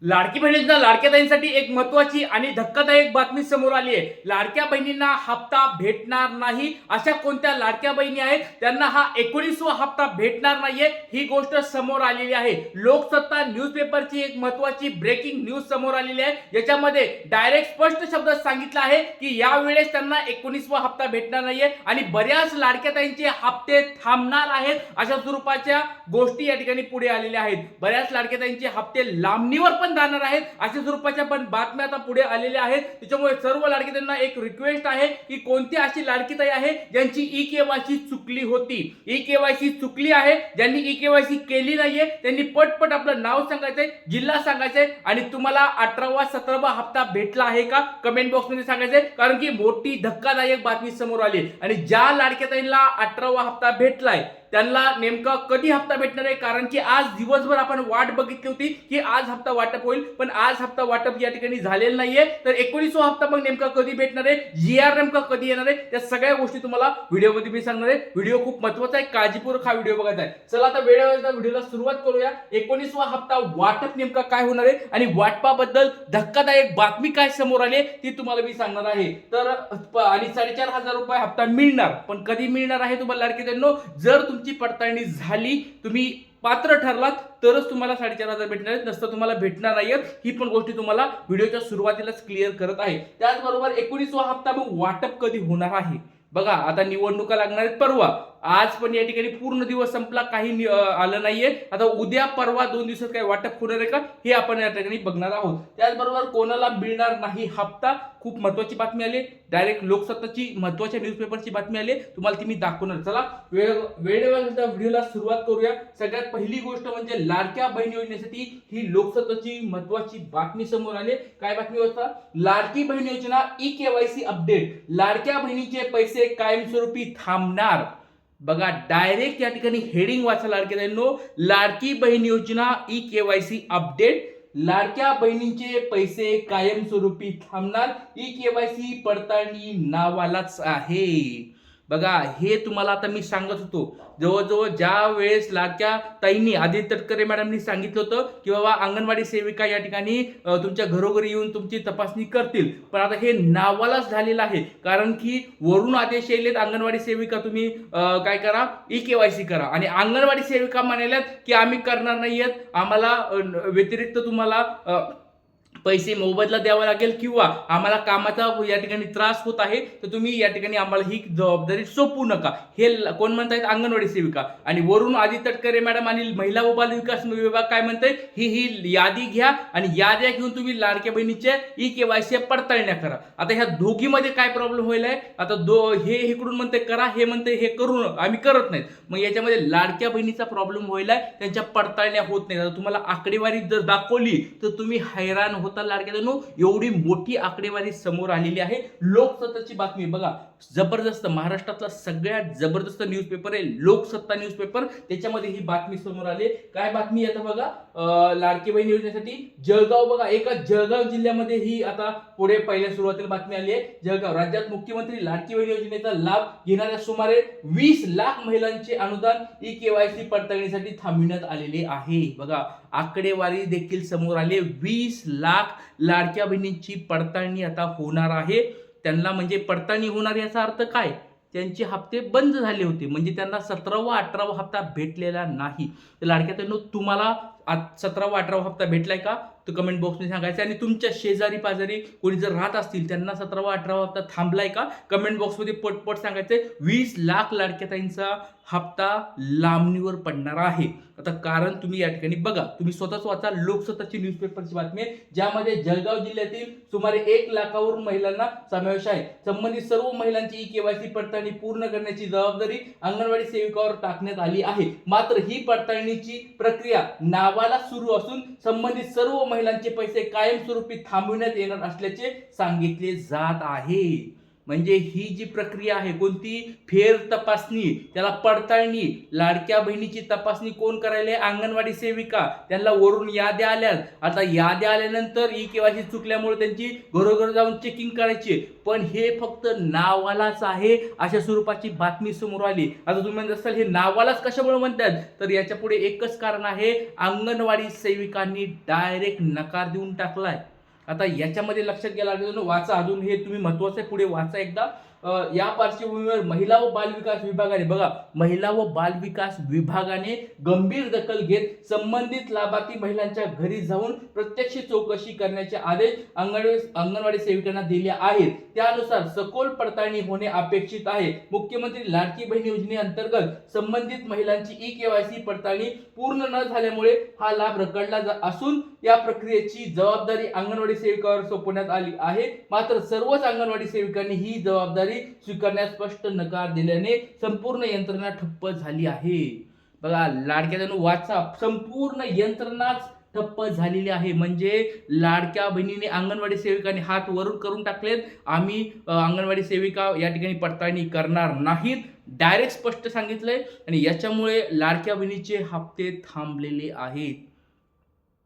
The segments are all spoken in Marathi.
लाडकी बहिणींना लाडक्या बहिणींसाठी एक महत्वाची आणि धक्कादायक बातमी समोर आली आहे। लाडक्या बहिणींना हप्ता भेटणार नाही। अशा कोणत्या लाडक्या बहिणी आहेत त्यांना हा 19वा हप्ता भेटणार नाहीये, ही गोष्ट समोर आलेली आहे। लोकसत्ता न्यूजपेपरची एक महत्वाची ब्रेकिंग न्यूज समोर आलेली आहे, ज्याच्यामध्ये डायरेक्ट स्पष्ट शब्दात सांगितलं आहे की यावेळेस त्यांना 19वा हप्ता भेटणार नाहीये आणि बऱ्याच लाडक्या ताईंचे हप्ते थांबणार आहेत। अशा स्वरूपाच्या गोष्टी या ठिकाणी पुढे आलेल्या आहेत। बऱ्याच लाडक्या ताईंचे हप्ते लांबणीवर पण जाणार आहेत, अशा स्वरूपाच्या पण बातम्या आता पुढे आलेल्या आहेत। त्याच्यामुळे सर्व लाडकीताईंना एक रिक्वेस्ट आहे की कोणती अशी लाडकीताई आहे ज्यांची ई-केवायसी चुकली होती, ई-केवायसी चुकली आहे, ज्यांनी ई-केवायसी केली नाहीये त्यांनी पटपट आपलं नाव सांगायचंय, जिल्हा सांगायचंय आणि तुम्हाला 18वा 17वा हप्ता भेटला आहे का कमेंट बॉक्स मध्ये सांगायचंय। कारण की मोठी धक्कादायक बातमी समोर आली आणि ज्या लाडकीताईंना 18वा हप्ता भेटलाय त्यांना नेमका कधी हप्ता भेटणार आहे, कारण की आज दिवसभर आपण वाट बघितली होती की आज हप्ता वाटप होईल, पण आज हप्ता वाटप या ठिकाणी झालेलं नाहीये। तर 19वा हप्ता मग नेमका कधी भेटणार आहे, जीआर नेमका कधी येणार आहे, त्या सगळ्या गोष्टी तुम्हाला व्हिडिओमध्ये मी सांगणार आहे। व्हिडिओ खूप महत्त्वाचा आहे, काळजीपूर्वक हा व्हिडिओ बघायचा आहे। चला आता वेळेवर व्हिडिओला सुरुवात करूया। 19वा हप्ता वाटप नेमका काय होणार आहे आणि वाटपाबद्दल धक्कादायक बातमी काय समोर आली ती तुम्हाला मी सांगणार आहे। तर आणि 4,500 रुपये हप्ता मिळणार, पण कधी मिळणार आहे तुम्हाला लाडकीताईंनो, जर तुमची पडताळणी झाली, तुम्ही पात्र ठरलात तरच तुम्हाला 4,500 भेटणार आहेत, नसतं तुम्हाला भेटणार नाहीत। ही पण गोष्टी तुम्हाला व्हिडिओच्या सुरुवातीलाच क्लिअर करत आहे। त्याचबरोबर 19वा हप्ता मग वाटप कधी होणार आहे बघा, आता निवडणुका लागणार आहेत परवा, आज पण या ठिकाणी पूर्ण दिवस संपला, काही आलं नाहीये। आता उद्या परवा 2 दिवसात काय वाटप होणार आहे का हे आपण या ठिकाणी बघणार आहोत। त्याचबरोबर कोणाला मिळणार नाही हप्ता, खूप महत्वाची बातमी आली, डायरेक्ट लोकसत्ताची महत्वाच्या न्यूजपेपरची बातमी आली, तुम्हाला ती मी दाखवणार। चला वेळेवर व्हिडिओला सुरुवात करूया। सगळ्यात पहिली गोष्ट म्हणजे लाडक्या बहीण योजनेसाठी ही लोकसत्ताची महत्वाची बातमी समोर आली। काय बातमी होता, लाडकी बहीण योजना ई-केवायसी अपडेट, लाडक्या बहिणीचे पैसे कायमस्वरूपी थांबणार। बघा डायरेक्ट या ठिकाणी हेडिंग वाचा लाडकीताईंनो, लाडकी बहीण योजना ई-केवायसी अपडेट, लाडक्या बहिणींचे पैसे कायमस्वरूपी थांबणार, ई-केवायसी पडताळणी नावालाच आहे। बघा हे तुम्हाला आता मी सांगत होतो, जवळजवळ ज्या वेळेस लाडक्या ताईंनी आदित्य तटकरे मॅडमनी सांगितलं होतं की बाबा अंगणवाडी सेविका या ठिकाणी तुमच्या घरोघरी येऊन तुमची तपासणी करतील, पण आता हे नावालाच झालेलं आहे, कारण की वरून आदेश येलेत अंगणवाडी सेविका तुम्ही काय करा, ई-केवायसी करा, आणि अंगणवाडी सेविका म्हणाल्यात की आम्ही करणार नाहीयेत, आम्हाला व्यतिरिक्त तुम्हाला पैसे मोबदला द्यावा लागेल किंवा आम्हाला कामाचा या ठिकाणी त्रास होत आहे, तर तुम्ही या ठिकाणी आम्हाला ही जबाबदारी सोपवू नका, हे कोण म्हणतायत, अंगणवाडी सेविका। आणि वरून आदित्य तटकरे मॅडम आणि महिला व बाल विकास विभाग काय म्हणताय, ही यादी घ्या आणि याद्या घेऊन तुम्ही लाडक्या बहिणीचे ई-केवायसी पडताळण्या करा। आता ह्या दोघीमध्ये काय प्रॉब्लेम होईल आहे, आता हे इकडून म्हणते करा, हे म्हणते हे करू आम्ही करत नाहीत, मग याच्यामध्ये लाडक्या बहिणीचा प्रॉब्लेम होईल आहे, त्यांच्या पडताळण्या होत नाहीत। आता तुम्हाला आकडेवारी जर दाखवली तर तुम्ही हैराण होता लाडक्यानो, एवढी मोठी आकडेवारी समोर आलेली आहे। लोकसत्ताची बातमी बघा, जबरदस्त, महाराष्ट्रातला सगळ्यात जबरदस्त न्यूजपेपर आहे लोकसत्ता न्यूजपेपर, त्याच्यामध्ये ही बातमी समोर आली। काय बातमी आता बघा, लाडकी बहीण योजनेसाठी जळगाव, बघा एका जळगाव जिल्ह्यामध्ये ही आता पुढे पहिल्या सुरुवातीला बातमी आली आहे। जळगाव राज्यात मुख्यमंत्री लाडकी बहीण योजनेचा लाभ घेणाऱ्या सुमारे 20 लाख महिलांचे अनुदान ई-केवायसी पडताळणीसाठी थांबविण्यात आलेले आहे। बघा आकडेवारी देखील समोर आली, 20 लाख लाडक्या बहिणींची पडताळणी आता होणार आहे। त्यांना म्हणजे पडताळणी होणार याचा अर्थ काय, त्यांचे हप्ते बंद झाले होते, म्हणजे त्यांना 17वा 18वा हप्ता भेटलेला नाही। तर लाडक्यानो तुम्हाला 17वा 18वा हप्ता भेटलाय का तो कमेंट बॉक्समध्ये सांगायचं, आणि तुमच्या शेजारी पाजारी कोणी जर राहत असतील त्यांना 17वा 18वा हप्ता थांबलाय का कमेंट बॉक्समध्ये पटपट सांगायचंय। 20 लाख लाडक्या ताईंचा हप्ता लांबणीवर पडणार आहे। आता कारण तुम्ही या ठिकाणी बघा, तुम्ही स्वतःच वाचा, लोकसत्ताची न्यूजपेपरची बातमी आहे, ज्यामध्ये जळगाव जिल्ह्यातील सुमारे 1 लाखावरून महिलांना समावेश आहे। संबंधित सर्व महिलांची ई-केवायसी पडताळणी पूर्ण करण्याची जबाबदारी अंगणवाडी सेविकावर टाकण्यात आली आहे। मात्र ही पडताळणीची प्रक्रिया नावाला सुरू असून संबंधित सर्व महिलांचे पैसे कायमस्वरूपी थांबविण्यात येणार असल्याचे सांगितले जात आहे। म्हणजे ही जी प्रक्रिया आहे कोणती, फेर तपासणी, त्याला पडताळणी, लाडक्या बहिणीची तपासणी कोण करायला, अंगणवाडी सेविका. त्यांना वरून याद्या आल्यात, आता याद्या आल्यानंतर ई-केवायसी चुकल्यामुळे त्यांची घरोघर जाऊन चेकिंग करायची. पण हे फक्त नावालाच आहे अशा स्वरूपाची बातमी समोर आली. आता तुम्ही म्हणत असाल हे नावालाच कशामुळे म्हणतात, तर याच्या पुढे एकच कारण आहे, अंगणवाडी सेविकांनी डायरेक्ट नकार देऊन टाकलाय. आता याच्यामध्ये लक्षात घ्यायला लागलं, वाचा अजून, हे तुम्ही महत्वाचं आहे, पुढे वाचा एकदा. या पार्श्वभूमीवर महिला व बाल विकास विभागाने, बघा, महिला व बाल विकास विभागाने गंभीर दखल घेत संबंधित लाभार्थी महिलांच्या घरी जाऊन प्रत्यक्ष चौकशी करण्याचे आदेश अंगणवाडी सेविकांना दिले आहेत. त्यानुसार सखोल पडताळणी होणे अपेक्षित आहे. मुख्यमंत्री लाडकी बहीण योजनेअंतर्गत संबंधित महिलांची ई-केवायसी पडताळणी पूर्ण न झाल्यामुळे हा लाभ रखडला असून या प्रक्रियेची जबाबदारी अंगणवाडी सेविकावर सोपवण्यात आली आहे. मात्र सर्वच अंगणवाडी सेविकांनी ही जबाबदारी स्वीकारण्यास स्पष्ट नकार दिल्याने संपूर्ण यंत्रणा ठप्प झाली आहे. बघा, लाडक्या वाचा, संपूर्ण यंत्रणाच ठप्प झालेली आहे. म्हणजे लाडक्या बहिणीने, अंगणवाडी सेविकांनी हात वरून करून टाकलेत, आम्ही अंगणवाडी सेविका या ठिकाणी पडताळणी करणार नाहीत, डायरेक्ट स्पष्ट सांगितलंय. आणि याच्यामुळे लाडक्या बहिणीचे हप्ते थांबलेले आहेत.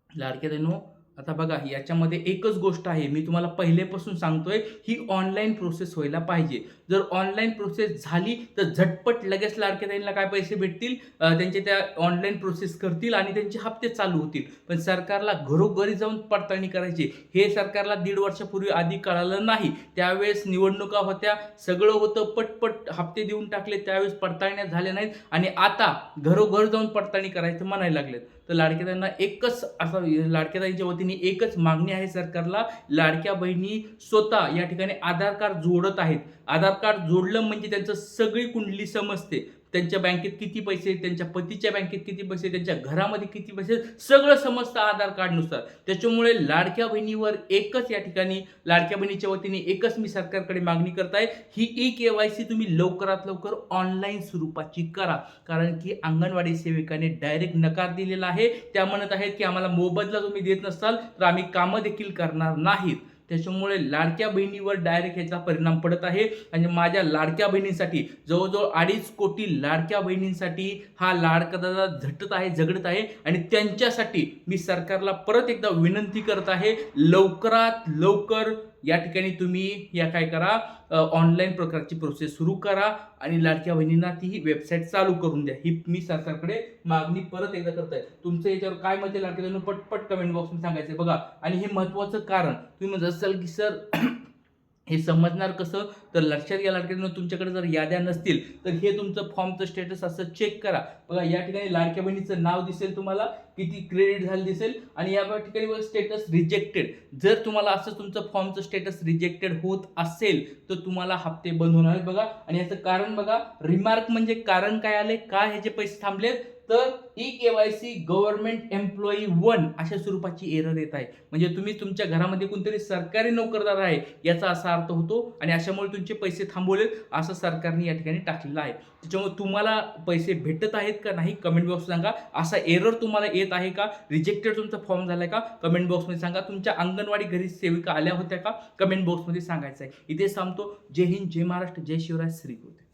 लाडक्या बहिणींनो, आता बघा, याच्यामध्ये एकच गोष्ट आहे, मी तुम्हाला पहिलेपासून सांगतोय, ही ऑनलाईन प्रोसेस व्हायला पाहिजे. जर ऑनलाईन प्रोसेस झाली तर झटपट लगेच लाडक्या बहिणीला काय पैसे भेटतील, त्यांचे त्या ऑनलाईन प्रोसेस करतील आणि त्यांचे हप्ते चालू होतील. पण सरकारला घरोघरी जाऊन पडताळणी करायची, हे सरकारला 1.5 वर्षापूर्वी आधी कळालं नाही. त्यावेळेस निवडणुका होत्या, सगळं होतं, पटपट हप्ते देऊन टाकले, त्यावेळेस पडताळण्या झाल्या नाहीत आणि आता घरोघर जाऊन पडताळणी करायचं म्हणायला लागलेत. तर लाडक्या बहिणींना एकच, असा लाडक्या बहिणीच्या वतीने एकच मागणी आहे सरकारला, लाडक्या बहिणी स्वतः या ठिकाणी आधार कार्ड जोडत आहेत. आधार कार्ड जोडलं म्हणजे त्यांचं सगळी कुंडली समजते, त्यांच्या बँकेत किती पैसे, त्यांच्या पतीच्या बँकेत किती पैसे, त्यांच्या घरामध्ये किती पैसे, सगळं समजतं आधार कार्डनुसार. त्याच्यामुळे लाडक्या बहिणीवर एकच, या ठिकाणी लाडक्या बहिणीच्या वतीने एकच मी सरकारकडे मागणी करत आहे, ही ई-केवायसी तुम्ही लवकरात लवकर ऑनलाईन स्वरूपाची करा. कारण की अंगणवाडी सेविकाने डायरेक्ट नकार दिलेला आहे. त्या म्हणत आहेत की आम्हाला मोबदला तुम्ही देत नसाल तर आम्ही कामं देखील करणार नाहीत. त्याच्यामुळे लाडक्या बहिणीवर डायरेक्ट याचा परिणाम पडत आहे. आणि माझ्या लाडक्या बहिणींसाठी, जवळजवळ 2.5 कोटी लाडक्या बहिणींसाठी हा लाडका दादा झटत आहे, झगडत आहे. आणि त्यांच्यासाठी मी सरकारला परत एकदा विनंती करत आहे, लवकरात लवकर या ठिकाणी तुम्ही या काय करा, ऑनलाईन प्रकारची प्रोसेस सुरू करा आणि लाडक्या बहिणींना ती वेबसाईट चालू करून द्या. ही मी सरकारकडे मागणी परत एकदा करत आहे. तुमचं याच्यावर काय मत आहे लाडक्या बहिणींनो, पटपट कमेंट बॉक्समध्ये सांगायचं बघा. आणि हे महत्त्वाचं कारण तुम्ही म्हणत असाल की सर हे समजणार कसं, तर लक्षात घ्या लाडक्या बहिणींनो, तुमच्याकडे जर याद्या नसतील तर हे तुमचं फॉर्मचं स्टेटस असं चेक करा. बघा, या ठिकाणी लाडक्या बहिणीचं नाव दिसेल, तुम्हाला किती क्रेडिट झालं दिसेल, आणि या ठिकाणी स्टेटस रिजेक्टेड. जर तुम्हाला असं तुमचं फॉर्मचं स्टेटस रिजेक्टेड होत असेल तर तुम्हाला हप्ते बंद होणार आहेत. बघा, आणि याचं कारण बघा, रिमार्क म्हणजे कारण काय आले, का ह्याचे पैसे थांबलेत, तर ई-केवायसी गव्हर्नमेंट एम्प्लॉई 1 अशा स्वरूपाची एरर येत आहे. म्हणजे तुम्ही तुमच्या घरामध्ये कोणतरी सरकारी नोकरदार आहे याचा असा अर्थ होतो, आणि अशामुळे तुमचे पैसे थांबवलेत असं सरकारने या ठिकाणी टाकलेलं आहे. त्याच्यामुळे तुम्हाला पैसे भेटत आहेत का नाही कमेंट बॉक्स सांगा. असा एरर तुम्हाला येत आहे का, रिजेक्टेड तुमचा फॉर्म झालाय का, कमेंट बॉक्समध्ये सांगा. तुमच्या अंगणवाडी घरी सेविका आल्या होत्या का, कमेंट बॉक्समध्ये सांगायचं आहे. इथे सांगतो. जय हिंद, जय महाराष्ट्र, जय शिवराय, श्री कृष्ण.